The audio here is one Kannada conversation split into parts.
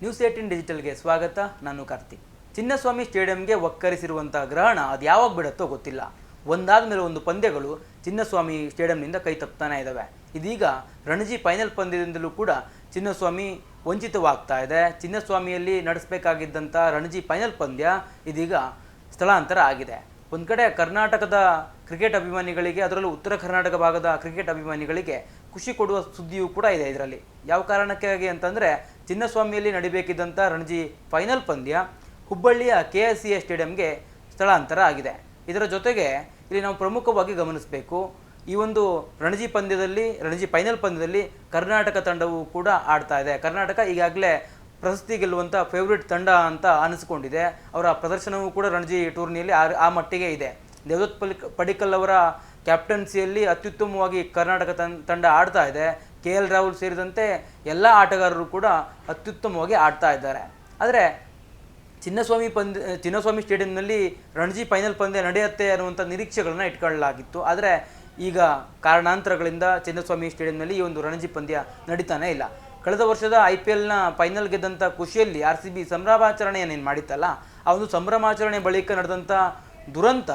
ನ್ಯೂಸ್ 18 ಡಿಜಿಟಲ್ಗೆ ಸ್ವಾಗತ. ನಾನು ಕಾರ್ತಿಕ್. ಚಿನ್ನಸ್ವಾಮಿ ಸ್ಟೇಡಿಯಂಗೆ ಒಕ್ಕರಿಸಿರುವಂಥ ಗ್ರಹಣ ಅದು ಯಾವಾಗ ಬಿಡುತ್ತೋ ಗೊತ್ತಿಲ್ಲ. ಒಂದಾದ ಮೇಲೆ ಒಂದು ಪಂದ್ಯಗಳು ಚಿನ್ನಸ್ವಾಮಿ ಸ್ಟೇಡಿಯಂನಿಂದ ಕೈ ತಪ್ತಾನೆ ಇದ್ದಾವೆ. ಇದೀಗ ರಣಜಿ ಫೈನಲ್ ಪಂದ್ಯದಿಂದಲೂ ಕೂಡ ಚಿನ್ನಸ್ವಾಮಿ ವಂಚಿತವಾಗ್ತಾ ಇದೆ. ಚಿನ್ನಸ್ವಾಮಿಯಲ್ಲಿ ನಡೆಸಬೇಕಾಗಿದ್ದಂಥ ರಣಜಿ ಫೈನಲ್ ಪಂದ್ಯ ಇದೀಗ ಸ್ಥಳಾಂತರ ಆಗಿದೆ. ಒಂದು ಕಡೆ ಕರ್ನಾಟಕದ ಕ್ರಿಕೆಟ್ ಅಭಿಮಾನಿಗಳಿಗೆ, ಅದರಲ್ಲೂ ಉತ್ತರ ಕರ್ನಾಟಕ ಭಾಗದ ಕ್ರಿಕೆಟ್ ಅಭಿಮಾನಿಗಳಿಗೆ ಖುಷಿ ಕೊಡುವ ಸುದ್ದಿಯೂ ಕೂಡ ಇದೆ ಇದರಲ್ಲಿ. ಯಾವ ಕಾರಣಕ್ಕಾಗಿ ಅಂತಂದರೆ, ಚಿನ್ನಸ್ವಾಮಿಯಲ್ಲಿ ನಡಿಬೇಕಿದ್ದಂಥ ರಣಜಿ ಫೈನಲ್ ಪಂದ್ಯ ಹುಬ್ಬಳ್ಳಿಯ KSCA ಸ್ಟೇಡಿಯಂಗೆ ಸ್ಥಳಾಂತರ ಆಗಿದೆ. ಇದರ ಜೊತೆಗೆ ಇಲ್ಲಿ ನಾವು ಪ್ರಮುಖವಾಗಿ ಗಮನಿಸಬೇಕು, ಈ ಒಂದು ರಣಜಿ ಫೈನಲ್ ಪಂದ್ಯದಲ್ಲಿ ಕರ್ನಾಟಕ ತಂಡವು ಕೂಡ ಆಡ್ತಾ ಇದೆ. ಕರ್ನಾಟಕ ಈಗಾಗಲೇ ಪ್ರಶಸ್ತಿ ಗೆಲ್ಲುವಂಥ ಫೇವ್ರೇಟ್ ತಂಡ ಅಂತ ಅನಿಸ್ಕೊಂಡಿದೆ. ಅವರ ಪ್ರದರ್ಶನವೂ ಕೂಡ ರಣಜಿ ಟೂರ್ನಿಯಲ್ಲಿ ಆ ಮಟ್ಟಿಗೆ ಇದೆ. ದೇವದತ್ ಪಡಿಕ್ಕಲ್ ಅವರ ಕ್ಯಾಪ್ಟನ್ಸಿಯಲ್ಲಿ ಅತ್ಯುತ್ತಮವಾಗಿ ಕರ್ನಾಟಕ ತಂಡ ಆಡ್ತಾ ಇದೆ. KL ರಾಹುಲ್ ಸೇರಿದಂತೆ ಎಲ್ಲ ಆಟಗಾರರು ಕೂಡ ಅತ್ಯುತ್ತಮವಾಗಿ ಆಡ್ತಾ ಇದ್ದಾರೆ. ಆದರೆ ಚಿನ್ನಸ್ವಾಮಿ ಸ್ಟೇಡಿಯಂನಲ್ಲಿ ರಣಜಿ ಫೈನಲ್ ಪಂದ್ಯ ನಡೆಯುತ್ತೆ ಅನ್ನುವಂಥ ನಿರೀಕ್ಷೆಗಳನ್ನ ಇಟ್ಕೊಳ್ಳಲಾಗಿತ್ತು. ಆದರೆ ಈಗ ಕಾರಣಾಂತರಗಳಿಂದ ಚಿನ್ನಸ್ವಾಮಿ ಸ್ಟೇಡಿಯಂನಲ್ಲಿ ಈ ಒಂದು ರಣಜಿ ಪಂದ್ಯ ನಡೀತಾನೆ ಇಲ್ಲ. ಕಳೆದ ವರ್ಷದ IPLನ ಫೈನಲ್ ಗೆದ್ದಂಥ ಖುಷಿಯಲ್ಲಿ RCB ಸಂಭ್ರಮಾಚರಣೆಯನ್ನೇನು ಮಾಡಿತ್ತಲ್ಲ, ಆ ಒಂದು ಸಂಭ್ರಮಾಚರಣೆ ಬಳಿಕ ನಡೆದಂಥ ದುರಂತ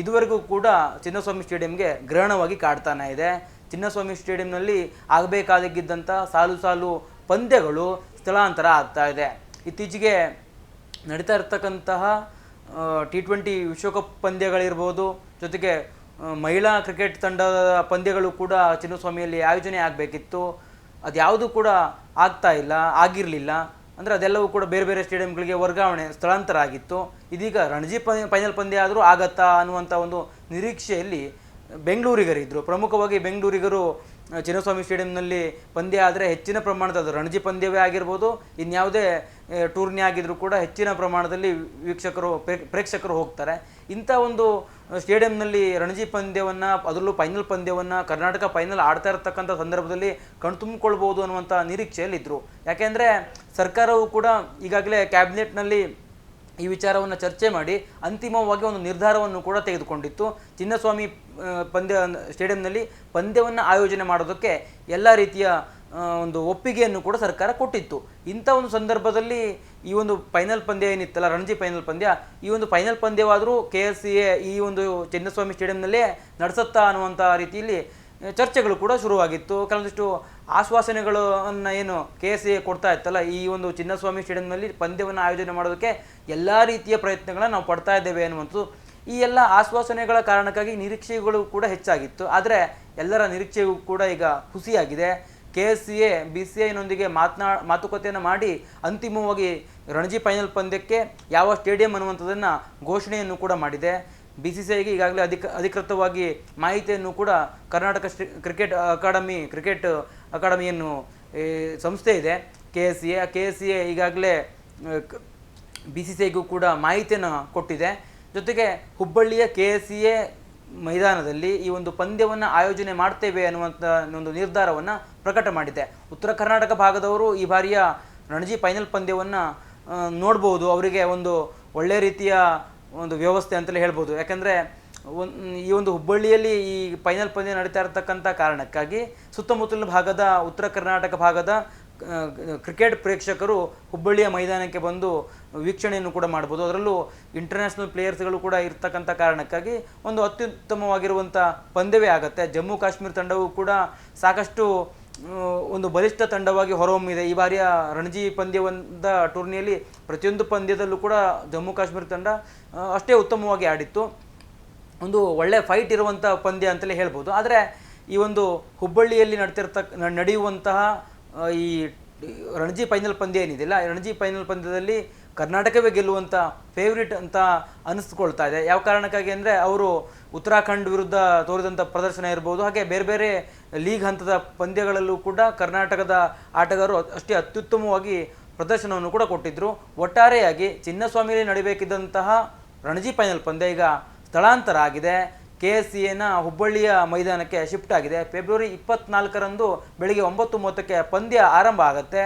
ಇದುವರೆಗೂ ಕೂಡ ಚಿನ್ನಸ್ವಾಮಿ ಸ್ಟೇಡಿಯಂಗೆ ಗ್ರಹಣವಾಗಿ ಕಾಡ್ತಾನೆ ಇದೆ. ಚಿನ್ನಸ್ವಾಮಿ ಸ್ಟೇಡಿಯಂನಲ್ಲಿ ಆಗಬೇಕಾಗಿದ್ದಂಥ ಸಾಲು ಪಂದ್ಯಗಳು ಸ್ಥಳಾಂತರ ಆಗ್ತಾ ಇದೆ. ಇತ್ತೀಚೆಗೆ ನಡೀತಾ ಇರ್ತಕ್ಕಂತಹ T20 ವಿಶ್ವಕಪ್ ಪಂದ್ಯಗಳಿರ್ಬೋದು, ಜೊತೆಗೆ ಮಹಿಳಾ ಕ್ರಿಕೆಟ್ ತಂಡದ ಪಂದ್ಯಗಳು ಕೂಡ ಚಿನ್ನಸ್ವಾಮಿಯಲ್ಲಿ ಆಯೋಜನೆ ಆಗಬೇಕಿತ್ತು. ಅದ್ಯಾವುದು ಕೂಡ ಆಗಿರಲಿಲ್ಲ. ಅಂದರೆ ಅದೆಲ್ಲವೂ ಕೂಡ ಬೇರೆ ಬೇರೆ ಸ್ಟೇಡಿಯಂಗಳಿಗೆ ವರ್ಗಾವಣೆ, ಸ್ಥಳಾಂತರ ಆಗಿತ್ತು. ಇದೀಗ ರಣಜಿ ಫೈನಲ್ ಪಂದ್ಯ ಆದರೂ ಆಗತ್ತಾ ಅನ್ನುವಂಥ ಒಂದು ನಿರೀಕ್ಷೆಯಲ್ಲಿ ಬೆಂಗಳೂರಿಗರಿದ್ದರು. ಪ್ರಮುಖವಾಗಿ ಬೆಂಗಳೂರಿಗರು ಚಿನ್ನಸ್ವಾಮಿ ಸ್ಟೇಡಿಯಂನಲ್ಲಿ ಪಂದ್ಯ ಆದರೆ ಹೆಚ್ಚಿನ ಪ್ರಮಾಣದ, ಅದು ರಣಜಿ ಪಂದ್ಯವೇ ಆಗಿರ್ಬೋದು, ಇನ್ಯಾವುದೇ ಟೂರ್ನಿ ಆಗಿದ್ರೂ ಕೂಡ ಹೆಚ್ಚಿನ ಪ್ರಮಾಣದಲ್ಲಿ ಪ್ರೇಕ್ಷಕರು ಹೋಗ್ತಾರೆ. ಇಂಥ ಒಂದು ಸ್ಟೇಡಿಯಂನಲ್ಲಿ ರಣಜಿ ಪಂದ್ಯವನ್ನು, ಅದರಲ್ಲೂ ಫೈನಲ್ ಪಂದ್ಯವನ್ನು ಕರ್ನಾಟಕ ಫೈನಲ್ ಆಡ್ತಾ ಇರತಕ್ಕಂಥ ಸಂದರ್ಭದಲ್ಲಿ ಕಣ್ತುಂಬಿಕೊಳ್ಬೋದು ಅನ್ನುವಂಥ ನಿರೀಕ್ಷೆಯಲ್ಲಿದ್ದರು. ಯಾಕೆಂದರೆ ಸರ್ಕಾರವು ಕೂಡ ಈಗಾಗಲೇ ಕ್ಯಾಬಿನೆಟ್ನಲ್ಲಿ ಈ ವಿಚಾರವನ್ನು ಚರ್ಚೆ ಮಾಡಿ ಅಂತಿಮವಾಗಿ ಒಂದು ನಿರ್ಧಾರವನ್ನು ಕೂಡ ತೆಗೆದುಕೊಂಡಿತ್ತು. ಚಿನ್ನಸ್ವಾಮಿ ಸ್ಟೇಡಿಯಂನಲ್ಲಿ ಪಂದ್ಯವನ್ನು ಆಯೋಜನೆ ಮಾಡೋದಕ್ಕೆ ಎಲ್ಲ ರೀತಿಯ ಒಂದು ಒಪ್ಪಿಗೆಯನ್ನು ಕೂಡ ಸರ್ಕಾರ ಕೊಟ್ಟಿತ್ತು. ಇಂಥ ಒಂದು ಸಂದರ್ಭದಲ್ಲಿ ಈ ಒಂದು ಫೈನಲ್ ಪಂದ್ಯ ಏನಿತ್ತಲ್ಲ, ರಣಜಿ ಫೈನಲ್ ಪಂದ್ಯ, ಈ ಒಂದು ಫೈನಲ್ ಪಂದ್ಯವಾದರೂ KSCA ಈ ಒಂದು ಚಿನ್ನಸ್ವಾಮಿ ಸ್ಟೇಡಿಯಂನಲ್ಲೇ ನಡೆಸುತ್ತಾ ಅನ್ನುವಂಥ ರೀತಿಯಲ್ಲಿ ಚರ್ಚೆಗಳು ಕೂಡ ಶುರುವಾಗಿತ್ತು. ಕೆಲವೊಂದಿಷ್ಟು ಆಶ್ವಾಸನೆಗಳನ್ನು ಏನು KSCA ಕೊಡ್ತಾ ಇತ್ತಲ್ಲ, ಈ ಒಂದು ಚಿನ್ನಸ್ವಾಮಿ ಸ್ಟೇಡಿಯಂನಲ್ಲಿ ಪಂದ್ಯವನ್ನು ಆಯೋಜನೆ ಮಾಡೋದಕ್ಕೆ ಎಲ್ಲ ರೀತಿಯ ಪ್ರಯತ್ನಗಳನ್ನು ನಾವು ಪಡ್ತಾ ಇದ್ದೇವೆ ಅನ್ನುವಂಥದ್ದು. ಈ ಎಲ್ಲ ಆಶ್ವಾಸನೆಗಳ ಕಾರಣಕ್ಕಾಗಿ ನಿರೀಕ್ಷೆಗಳು ಕೂಡ ಹೆಚ್ಚಾಗಿತ್ತು. ಆದರೆ ಎಲ್ಲರ ನಿರೀಕ್ಷೆಯೂ ಕೂಡ ಈಗ ಹುಸಿಯಾಗಿದೆ. KSCA BCCIನೊಂದಿಗೆ ಮಾತುಕತೆಯನ್ನು ಮಾಡಿ ಅಂತಿಮವಾಗಿ ರಣಜಿ ಫೈನಲ್ ಪಂದ್ಯಕ್ಕೆ ಯಾವ ಸ್ಟೇಡಿಯಂ ಅನ್ನುವಂಥದ್ದನ್ನು ಘೋಷಣೆಯನ್ನು ಕೂಡ ಮಾಡಿದೆ. BCCIಗೆ ಈಗಾಗಲೇ ಅಧಿಕೃತವಾಗಿ ಮಾಹಿತಿಯನ್ನು ಕೂಡ ಕರ್ನಾಟಕ ಕ್ರಿಕೆಟ್ ಅಕಾಡೆಮಿಯನ್ನು ಸಂಸ್ಥೆ ಇದೆ KSCA ಈಗಾಗಲೇ BCCIಗೂ ಕೂಡ ಮಾಹಿತಿಯನ್ನು ಕೊಟ್ಟಿದೆ. ಜೊತೆಗೆ ಹುಬ್ಬಳ್ಳಿಯ KSCA ಮೈದಾನದಲ್ಲಿ ಈ ಒಂದು ಪಂದ್ಯವನ್ನು ಆಯೋಜನೆ ಮಾಡ್ತೇವೆ ಅನ್ನುವಂಥ ಒಂದು ನಿರ್ಧಾರವನ್ನು ಪ್ರಕಟ ಮಾಡಿದೆ. ಉತ್ತರ ಕರ್ನಾಟಕ ಭಾಗದವರು ಈ ಬಾರಿಯ ರಣಜಿ ಫೈನಲ್ ಪಂದ್ಯವನ್ನು ನೋಡ್ಬೋದು. ಅವರಿಗೆ ಒಂದು ಒಳ್ಳೆಯ ರೀತಿಯ ಒಂದು ವ್ಯವಸ್ಥೆ ಅಂತಲೇ ಹೇಳ್ಬೋದು. ಯಾಕಂದರೆ ಈ ಒಂದು ಹುಬ್ಬಳ್ಳಿಯಲ್ಲಿ ಈ ಫೈನಲ್ ಪಂದ್ಯ ನಡೀತಾ ಇರತಕ್ಕಂಥ ಕಾರಣಕ್ಕಾಗಿ ಸುತ್ತಮುತ್ತಲಿನ ಭಾಗದ, ಉತ್ತರ ಕರ್ನಾಟಕ ಭಾಗದ ಕ್ರಿಕೆಟ್ ಪ್ರೇಕ್ಷಕರು ಹುಬ್ಬಳ್ಳಿಯ ಮೈದಾನಕ್ಕೆ ಬಂದು ವೀಕ್ಷಣೆಯನ್ನು ಕೂಡ ಮಾಡ್ಬೋದು. ಅದರಲ್ಲೂ ಇಂಟರ್ನ್ಯಾಷನಲ್ ಪ್ಲೇಯರ್ಸ್ಗಳು ಕೂಡ ಇರ್ತಕ್ಕಂಥ ಕಾರಣಕ್ಕಾಗಿ ಒಂದು ಅತ್ಯುತ್ತಮವಾಗಿರುವಂಥ ಪಂದ್ಯವೇ ಆಗುತ್ತೆ. ಜಮ್ಮು ಕಾಶ್ಮೀರ ತಂಡವು ಕೂಡ ಸಾಕಷ್ಟು ಒಂದು ಬಲಿಷ್ಠ ತಂಡವಾಗಿ ಹೊರಹೊಮ್ಮಿದೆ. ಈ ಬಾರಿಯ ರಣಜಿ ಪಂದ್ಯವೊಂದ ಟೂರ್ನಿಯಲ್ಲಿ ಪ್ರತಿಯೊಂದು ಪಂದ್ಯದಲ್ಲೂ ಕೂಡ ಜಮ್ಮು ಕಾಶ್ಮೀರ ತಂಡ ಅಷ್ಟೇ ಉತ್ತಮವಾಗಿ ಆಡಿತ್ತು. ಒಂದು ಒಳ್ಳೆಯ ಫೈಟ್ ಇರುವಂಥ ಪಂದ್ಯ ಅಂತಲೇ ಹೇಳ್ಬೋದು. ಆದರೆ ಈ ಒಂದು ಹುಬ್ಬಳ್ಳಿಯಲ್ಲಿ ನಡೆಯುವಂತಹ ಈ ರಣಜಿ ಫೈನಲ್ ಪಂದ್ಯ ಏನಿದೆಯಲ್ಲ, ರಣಜಿ ಫೈನಲ್ ಪಂದ್ಯದಲ್ಲಿ ಕರ್ನಾಟಕವೇ ಗೆಲ್ಲುವಂಥ ಫೇವ್ರೇಟ್ ಅಂತ ಅನಿಸ್ಕೊಳ್ತಾ ಇದೆ. ಯಾವ ಕಾರಣಕ್ಕಾಗಿ ಅಂದರೆ, ಅವರು ಉತ್ತರಾಖಂಡ್ ವಿರುದ್ಧ ತೋರಿದಂಥ ಪ್ರದರ್ಶನ ಇರ್ಬೋದು, ಹಾಗೆ ಬೇರೆ ಬೇರೆ ಲೀಗ್ ಹಂತದ ಪಂದ್ಯಗಳಲ್ಲೂ ಕೂಡ ಕರ್ನಾಟಕದ ಆಟಗಾರರು ಅಷ್ಟೇ ಅತ್ಯುತ್ತಮವಾಗಿ ಪ್ರದರ್ಶನವನ್ನು ಕೂಡ ಕೊಟ್ಟಿದ್ದರು. ಒಟ್ಟಾರೆಯಾಗಿ ಚಿನ್ನಸ್ವಾಮಿಯಲ್ಲಿ ನಡೀಬೇಕಿದ್ದಂತಹ ರಣಜಿ ಫೈನಲ್ ಪಂದ್ಯ ಈಗ ಸ್ಥಳಾಂತರ ಆಗಿದೆ. KSCAನ ಹುಬ್ಬಳ್ಳಿಯ ಮೈದಾನಕ್ಕೆ ಶಿಫ್ಟ್ ಆಗಿದೆ. ಫೆಬ್ರವರಿ 24ರಂದು ಬೆಳಿಗ್ಗೆ 9:30ಕ್ಕೆ ಪಂದ್ಯ ಆರಂಭ ಆಗುತ್ತೆ.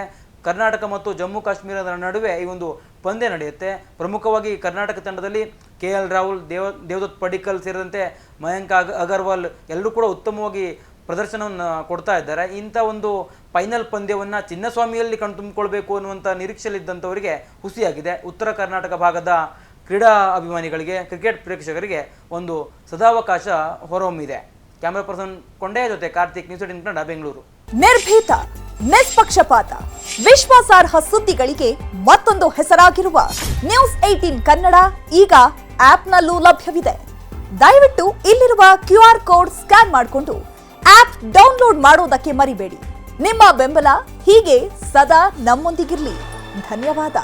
ಕರ್ನಾಟಕ ಮತ್ತು ಜಮ್ಮು ಕಾಶ್ಮೀರದ ನಡುವೆ ಈ ಒಂದು ಪಂದ್ಯ ನಡೆಯುತ್ತೆ. ಪ್ರಮುಖವಾಗಿ ಕರ್ನಾಟಕ ತಂಡದಲ್ಲಿ KL ರಾಹುಲ್, ದೇವದತ್ ಪಡಿಕ್ಕಲ್ ಸೇರಿದಂತೆ ಮಯಾಂಕ್ ಅಗರ್ವಾಲ್ ಎಲ್ಲರೂ ಕೂಡ ಉತ್ತಮವಾಗಿ ಪ್ರದರ್ಶನವನ್ನು ಕೊಡ್ತಾ ಇದ್ದಾರೆ. ಇಂಥ ಒಂದು ಫೈನಲ್ ಪಂದ್ಯವನ್ನು ಚಿನ್ನಸ್ವಾಮಿಯಲ್ಲಿ ಕಣ್ತುಂಬಿಕೊಳ್ಬೇಕು ಅನ್ನುವಂಥ ನಿರೀಕ್ಷೆಯಲ್ಲಿದ್ದಂಥವರಿಗೆ ಹುಸಿಯಾಗಿದೆ. ಉತ್ತರ ಕರ್ನಾಟಕ ಭಾಗದ ಕ್ರೀಡಾ ಅಭಿಮಾನಿಗಳಿಗೆ, ಕ್ರಿಕೆಟ್ ಪ್ರೇಕ್ಷಕರಿಗೆ ಒಂದು ಸದಾವಕಾಶ ಹೊರಹೊಮ್ಮಿದೆ. ಕ್ಯಾಮರಾ ಪರ್ಸನ್ ಕೊಂಡೆಯ ಜೊತೆ ಕಾರ್ತಿಕ್, ನ್ಯೂಸ್ 18 ಕನ್ನಡ, ಬೆಂಗಳೂರು. ನಿರ್ಭೀತ, ನಿಷ್ಪಕ್ಷಪಾತ, ವಿಶ್ವಾಸಾರ್ಹ ಸುದ್ದಿಗಳಿಗೆ ಮತ್ತೊಂದು ಹೆಸರಾಗಿರುವ ನ್ಯೂಸ್ 18 ಕನ್ನಡ ಈಗ ಆಪ್ನಲ್ಲೂ ಲಭ್ಯವಿದೆ. ದಯವಿಟ್ಟು ಇಲ್ಲಿರುವ QR ಕೋಡ್ ಸ್ಕ್ಯಾನ್ ಮಾಡಿಕೊಂಡು ಆಪ್ ಡೌನ್ಲೋಡ್ ಮಾಡೋದಕ್ಕೆ ಮರಿಬೇಡಿ. ನಿಮ್ಮ ಬೆಂಬಲ ಹೀಗೆ ಸದಾ ನಮ್ಮೊಂದಿಗಿರಲಿ. ಧನ್ಯವಾದ.